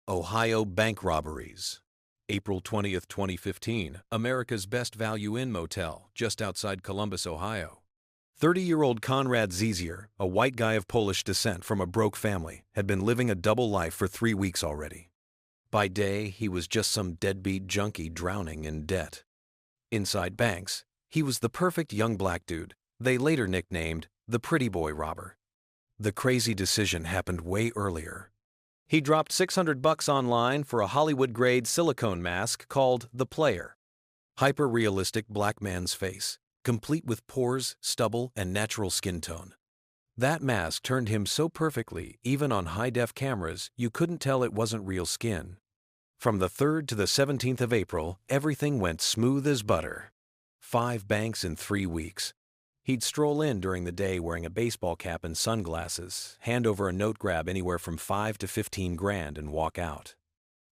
Ohio bank robberies. April 20th, 2015, America's Best Value Inn Motel, just outside Columbus, Ohio. 30-year-old Conrad Zizier, a white guy of Polish descent from a broke family, had been living a double life for 3 weeks already. By day, he was just some deadbeat junkie drowning in debt. Inside banks, he was the perfect young black dude they later nicknamed the Pretty Boy Robber. The crazy decision happened way earlier. He dropped $600 online for a Hollywood-grade silicone mask called The Player. Hyper-realistic black man's face, complete with pores, stubble, and natural skin tone. That mask turned him so perfectly, even on high-def cameras, you couldn't tell it wasn't real skin. From the 3rd to the 17th of April, everything went smooth as butter. 5 banks in 3 weeks. He'd stroll in during the day wearing a baseball cap and sunglasses, hand over a note grab anywhere from $5 to $15,000 and walk out.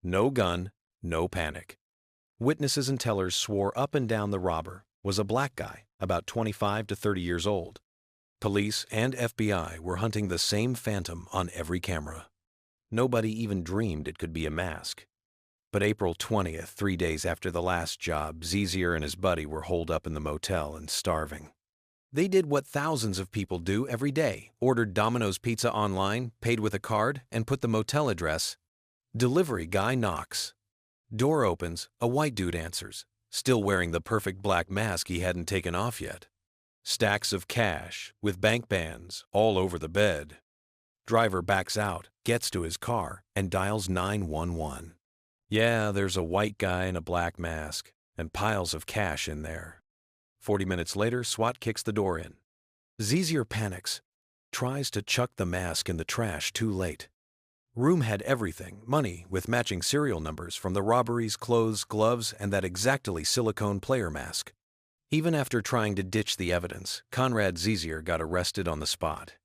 No gun, no panic. Witnesses and tellers swore up and down the robber was a black guy, about 25 to 30 years old. Police and FBI were hunting the same phantom on every camera. Nobody even dreamed it could be a mask. But April 20th, 3 days after the last job, Zizier and his buddy were holed up in the motel and starving. They did what thousands of people do every day, ordered Domino's pizza online, paid with a card, and put the motel address. Delivery guy knocks. Door opens, a white dude answers, still wearing the perfect black mask he hadn't taken off yet. Stacks of cash, with bank bands, all over the bed. Driver backs out, gets to his car, and dials 911. Yeah, there's a white guy in a black mask, and piles of cash in there. 40 minutes later, SWAT kicks the door in. Zizier panics, tries to chuck the mask in the trash too late. Room had everything, money with matching serial numbers from the robberies, clothes, gloves, and that exactly silicone player mask. Even after trying to ditch the evidence, Conrad Zizier got arrested on the spot.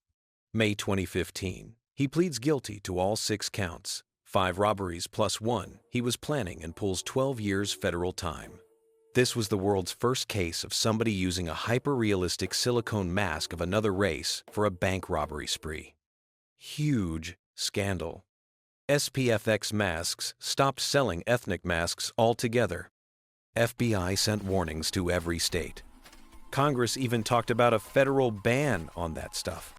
May 2015, he pleads guilty to all 6 counts, 5 robberies plus 1 he was planning, and pulls 12 years federal time. This was the world's first case of somebody using a hyper-realistic silicone mask of another race for a bank robbery spree. Huge scandal. SPFX masks stopped selling ethnic masks altogether. FBI sent warnings to every state. Congress even talked about a federal ban on that stuff.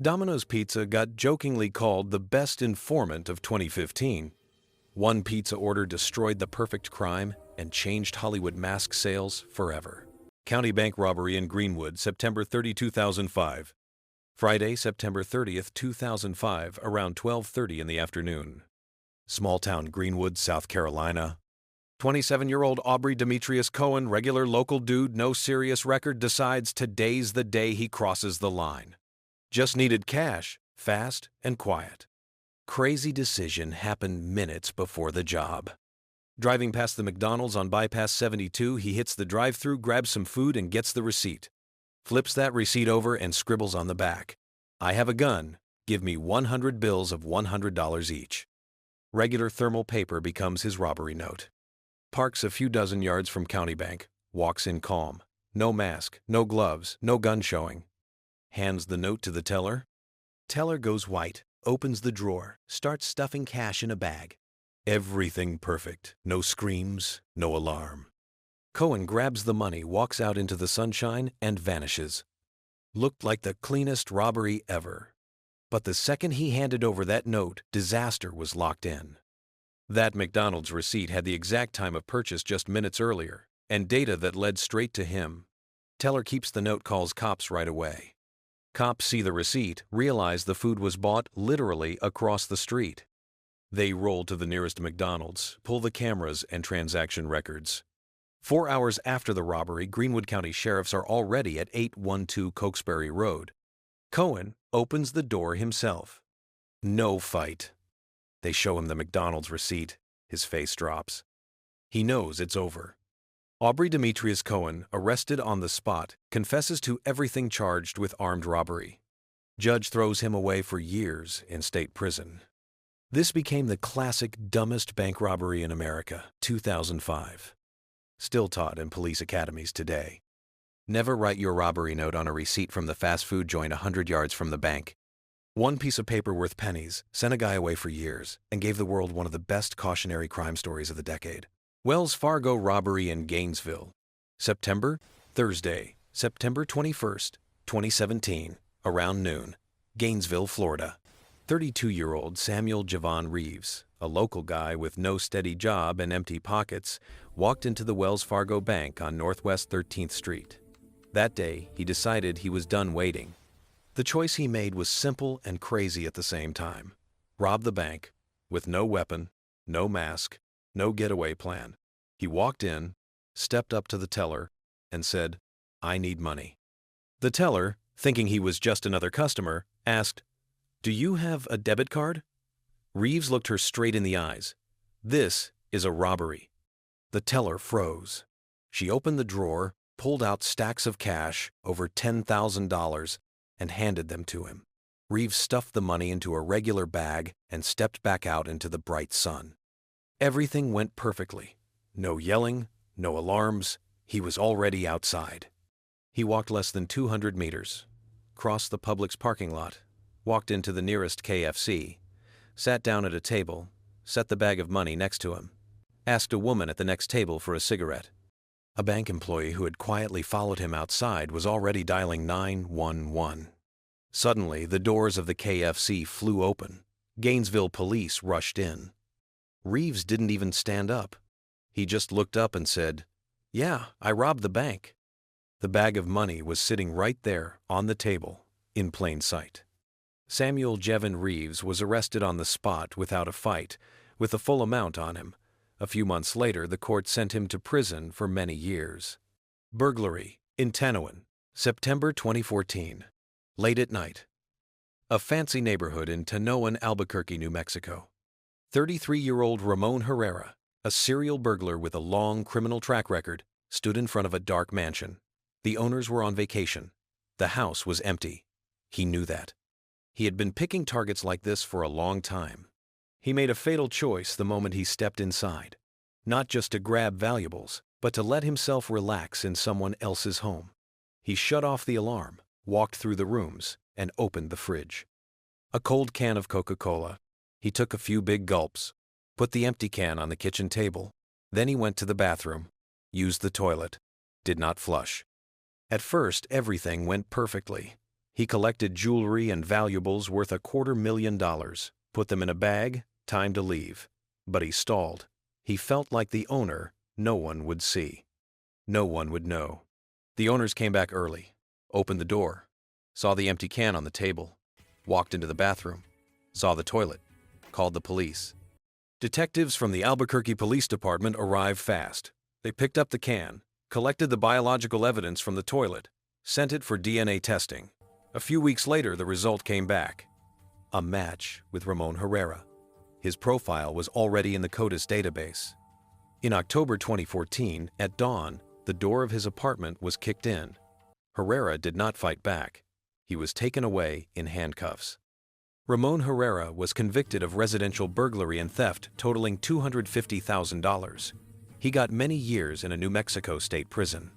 Domino's Pizza got jokingly called the best informant of 2015. One pizza order destroyed the perfect crime and changed Hollywood mask sales forever. Countybank robbery in Greenwood, September 30, 2005. Friday, September 30th, 2005, around 12:30 in the afternoon. Small town Greenwood, South Carolina. 27-year-old Aubrey Demetrius Cohen, regular local dude, no serious record, decides today's the day he crosses the line. Just needed cash, fast and quiet. Crazy decision happened minutes before the job. Driving past the McDonald's on Bypass 72, he hits the drive-thru, grabs some food, and gets the receipt. Flips that receipt over and scribbles on the back, "I have a gun. Give me 100 bills of $100 each." Regular thermal paper becomes his robbery note. Parks a few dozen yards from Countybank, walks in calm. No mask, no gloves, no gun showing. Hands the note to the teller. Teller goes white, opens the drawer, starts stuffing cash in a bag. Everything perfect. No screams, no alarm. Cohen grabs the money, walks out into the sunshine, and vanishes. Looked like the cleanest robbery ever. But the second he handed over that note, disaster was locked in. That McDonald's receipt had the exact time of purchase just minutes earlier, and data that led straight to him. Teller keeps the note, calls cops right away. Cops see the receipt, realize the food was bought literally across the street. They roll to the nearest McDonald's, pull the cameras and transaction records. 4 hours after the robbery, Greenwood County sheriffs are already at 812 Cokesbury Road. Cohen opens the door himself. No fight. They show him the McDonald's receipt. His face drops. He knows it's over. Aubrey Demetrius Cohen, arrested on the spot, confesses to everything charged with armed robbery. Judge throws him away for years in state prison. This became the classic dumbest bank robbery in America, 2005. Still taught in police academies today. Never write your robbery note on a receipt from the fast food joint 100 yards from the bank. One piece of paper worth pennies sent a guy away for years and gave the world one of the best cautionary crime stories of the decade. Wells Fargo robbery in Gainesville. September, Thursday, September 21st, 2017, around noon. Gainesville, Florida. 32-year-old Samuel Javon Reeves, a local guy with no steady job and empty pockets, walked into the Wells Fargo Bank on Northwest 13th Street. That day, he decided he was done waiting. The choice he made was simple and crazy at the same time. Rob the bank, with no weapon, no mask, no getaway plan. He walked in, stepped up to the teller, and said, "I need money." The teller, thinking he was just another customer, asked, "Do you have a debit card?" Reeves looked her straight in the eyes. "This is a robbery." The teller froze. She opened the drawer, pulled out stacks of cash, over $10,000, and handed them to him. Reeves stuffed the money into a regular bag and stepped back out into the bright sun. Everything went perfectly. No yelling, no alarms. He was already outside. He walked less than 200 meters, crossed the Publix parking lot, walked into the nearest KFC, sat down at a table, set the bag of money next to him, asked a woman at the next table for a cigarette. A bank employee who had quietly followed him outside was already dialing 911. Suddenly, the doors of the KFC flew open. Gainesville police rushed in. Reeves didn't even stand up. He just looked up and said, "Yeah, I robbed the bank." The bag of money was sitting right there on the table, in plain sight. Samuel Jevon Reeves was arrested on the spot without a fight, with the full amount on him. A few months later, the court sent him to prison for many years. Burglary in Tanoan, September 2014. Late at night. A fancy neighborhood in Tanoan, Albuquerque, New Mexico. 33-year-old Ramon Herrera, a serial burglar with a long criminal track record, stood in front of a dark mansion. The owners were on vacation. The house was empty. He knew that. He had been picking targets like this for a long time. He made a fatal choice the moment he stepped inside, not just to grab valuables, but to let himself relax in someone else's home. He shut off the alarm, walked through the rooms, and opened the fridge. A cold can of Coca-Cola. He took a few big gulps, put the empty can on the kitchen table. Then he went to the bathroom, used the toilet, did not flush. At first, everything went perfectly. He collected jewelry and valuables worth $250,000, put them in a bag, time to leave. But he stalled. He felt like the owner, no one would see. No one would know. The owners came back early, opened the door, saw the empty can on the table, walked into the bathroom, saw the toilet, called the police. Detectives from the Albuquerque Police Department arrived fast. They picked up the can, collected the biological evidence from the toilet, sent it for DNA testing. A few weeks later, the result came back. A match with Ramon Herrera. His profile was already in the CODIS database. In October 2014, at dawn, the door of his apartment was kicked in. Herrera did not fight back. He was taken away in handcuffs. Ramon Herrera was convicted of residential burglary and theft totaling $250,000. He got many years in a New Mexico state prison.